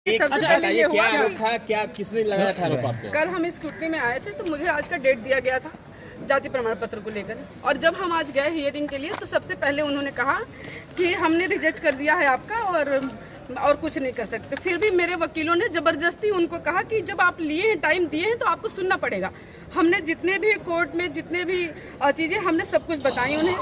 सबसे पहले ये क्या हुआ आरोप था, क्या किसने लगाया था आरोप आपको? कल हम स्कूटनी में आए थे तो मुझे आज का डेट दिया गया था जाति प्रमाण पत्र को लेकर, और जब हम आज गए हियरिंग के लिए तो सबसे पहले उन्होंने कहा कि हमने रिजेक्ट कर दिया है आपका और कुछ नहीं कर सकते। फिर भी मेरे वकीलों ने ज़बरदस्ती उनको कहा कि जब आप लिए हैं, टाइम दिए हैं, तो आपको सुनना पड़ेगा। हमने जितने भी कोर्ट में जितने भी चीज़ें हमने सब कुछ बताई उन्हें,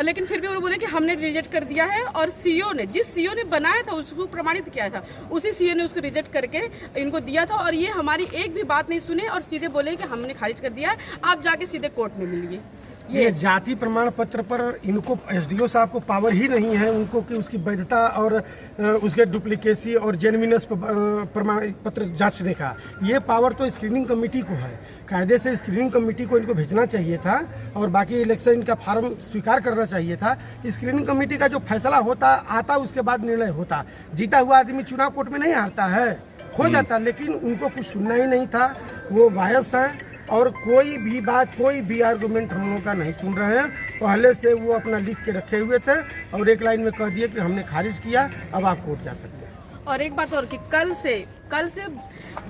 लेकिन फिर भी उन्होंने बोले कि हमने रिजेक्ट कर दिया है। और सीईओ ने, जिस सीईओ ने बनाया था उसको प्रमाणित किया था, उसी सीईओ ने उसको रिजेक्ट करके इनको दिया था। और ये हमारी एक भी बात नहीं सुने और सीधे बोले कि हमने खारिज कर दिया है, आप जाके सीधे कोर्ट में मिलिए। ये जाति प्रमाण पत्र पर इनको एसडीओ साहब को पावर ही नहीं है उनको कि उसकी वैधता और उसके डुप्लीकेसी और जेन्युइननेस प्रमाण पत्र जांचने का। ये पावर तो स्क्रीनिंग कमेटी को है। कायदे से स्क्रीनिंग कमेटी को इनको भेजना चाहिए था और बाकी इलेक्शन इनका फार्म स्वीकार करना चाहिए था। स्क्रीनिंग कमेटी का जो फैसला होता आता उसके बाद निर्णय होता। जीता हुआ आदमी चुनाव कोर्ट में नहीं हारता है, हो जाता, लेकिन उनको कुछ सुनना ही नहीं था। वो बायस है और कोई भी बात, कोई भी आर्गूमेंट हम लोगों का नहीं सुन रहे हैं। पहले से वो अपना लिख के रखे हुए थे और एक लाइन में कह दिए कि हमने खारिज किया, अब आप कोर्ट जा सकते हैं। और एक बात और कि कल से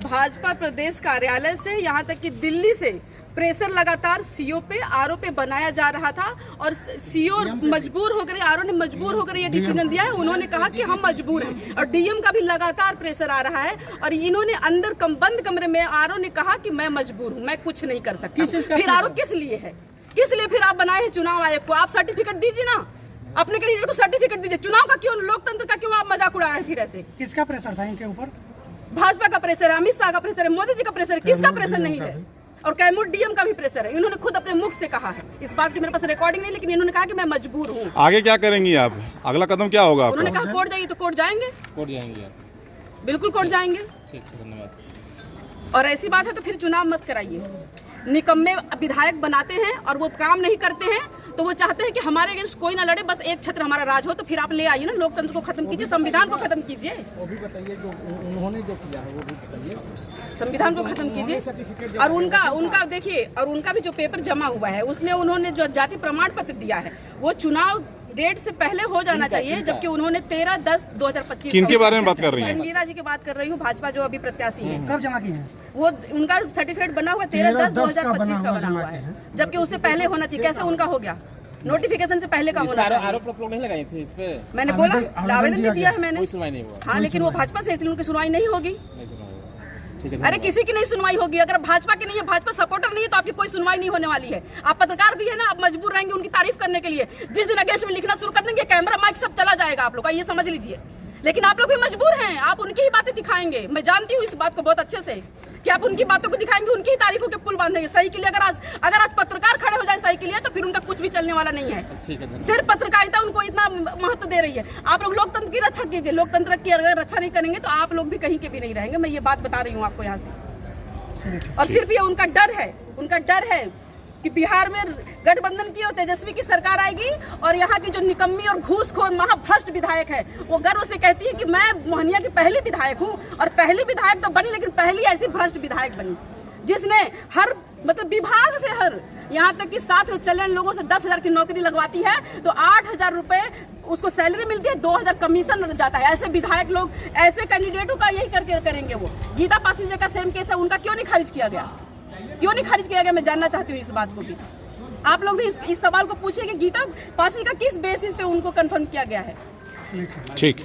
भाजपा प्रदेश कार्यालय से यहाँ तक कि दिल्ली से प्रेशर लगातार सीओ पे, आरओ पे बनाया जा रहा था और सीओ मजबूर होकर, आरओ ने मजबूर होकर ये डिसीजन दिया है। उन्होंने कहा कि हम मजबूर हैं और डीएम का भी लगातार प्रेशर आ रहा है और इन्होंने अंदर बंद कमरे में आरओ ने कहा कि मैं मजबूर हूँ, मैं कुछ नहीं कर सकता। फिर आरओ किस लिए है, किस लिए फिर आप बनाए हैं चुनाव आयोग को? आप सर्टिफिकेट दीजिए ना, अपने कैंडिडेट को सर्टिफिकेट दीजिए। चुनाव का क्यों, लोकतंत्र का क्यों आप मजाक उड़ा रहे हैं? फिर ऐसे किसका प्रेशर था इनके ऊपर? भाजपा का प्रेशर है, अमित शाह का प्रेशर है, मोदी जी का प्रेशर है, किसका प्रेशर नहीं है? और कैमूर डीएम का भी प्रेशर है। इन्होंने खुद अपने मुख से कहा है, इस बात की मेरे पास रिकॉर्डिंग नहीं, लेकिन इन्होंने कहा कि मैं मजबूर हूँ। आगे क्या करेंगी आप, अगला कदम क्या होगा आपका? उन्होंने कहा कोर्ट जाइए, तो कोर्ट जाएंगे, कोर्ट जाएंगे आप? बिल्कुल कोर्ट जाएंगे। ठीक है, धन्यवाद। और ऐसी बात है तो फिर चुनाव मत कराइए। निकम्मे विधायक बनाते हैं और वो काम नहीं करते हैं, तो वो चाहते हैं कि हमारे अगेंस्ट कोई ना लड़े, बस एक छत्र हमारा राज हो। तो फिर आप ले आइए ना, लोकतंत्र को खत्म कीजिए, संविधान को खत्म कीजिए। वो भी बताइए जो उन्होंने जो किया है वो भी बताइए, संविधान को खत्म कीजिए। और उनका देखिए, और उनका भी जो पेपर जमा हुआ है उसमें उन्होंने जो जाति प्रमाण पत्र दिया है वो चुनाव डेट से पहले हो जाना चाहिए, जबकि उन्होंने 13/10/2025। किनके बारे में बात कर रही हैं? संगीता जी की बात कर रही हूँ, भाजपा जो अभी प्रत्याशी है। कब जमा किए हैं? वो उनका सर्टिफिकेट बना हुआ 13/10/2025 का बना हुआ है, जबकि उससे पहले होना चाहिए। कैसे उनका हो गया? नोटिफिकेशन से पहले का होना चाहिए। आरोप लोग नहीं लगाए थे इस पे? मैंने बोला, आवेदन भी दिया है मैंने। कोई सुनवाई नहीं हुआ। हाँ, लेकिन वो भाजपा से, इसलिए उनकी सुनवाई नहीं होगी। ठीक है, अरे किसी की नहीं सुनवाई होगी। अगर भाजपा की नहीं है, भाजपा सपोर्टर नहीं है, तो आपकी कोई सुनवाई नहीं होने वाली है। आप पत्रकार भी है ना, आप मजबूर रहेंगे उनकी तारीफ करने के लिए। जिस दिन अगेंस्ट में लिखना शुरू कर देंगे, कैमरा माइक सब चला जाएगा आप लोग का, ये समझ लीजिए। लेकिन आप लोग भी मजबूर हैं, आप उनकी ही बातें दिखाएंगे। मैं जानती हूँ इस बात को बहुत अच्छे से कि आप उनकी बातों को दिखाएंगे, उनकी ही तारीफों के पुल बांधेंगे। सही के लिए अगर आज पत्रकार खड़े हो जाए सही के लिए, तो फिर उनका कुछ भी चलने वाला नहीं है। ठीक है, सिर्फ पत्रकारिता उनको इतना महत्व दे रही है। आप लोग लोकतंत्र की रक्षा कीजिए। लोकतंत्र की अगर रक्षा नहीं करेंगे तो आप लोग भी कहीं के भी नहीं रहेंगे। मैं ये बात बता रही हूँ आपको यहाँ से। और सिर्फ ये उनका डर है कि बिहार में गठबंधन की और तेजस्वी की सरकार आएगी और यहाँ की जो निकम्मी और घूसखोर महाभ्रष्ट विधायक है वो गर्व से कहती है कि मैं मोहनिया की पहली विधायक हूँ। और पहली विधायक तो बनी, लेकिन पहली ऐसी भ्रष्ट विधायक बनी जिसने हर विभाग से हर, यहाँ तक कि साथ में चलने लोगों से 10,000 की नौकरी लगवाती है तो 8,000 रुपए उसको सैलरी मिलती है, 2,000 कमीशन जाता है। ऐसे विधायक लोग, ऐसे कैंडिडेटों का यही करके करेंगे वो। गीता पासी जी का सेम केस है, उनका क्यों नहीं खारिज किया गया? क्यों नहीं खारिज किया गया? मैं जानना चाहती हूँ इस बात को भी। आप लोग भी इस सवाल को पूछिए कि गीता पासी का किस बेसिस पे उनको कंफर्म किया गया है। ठीक।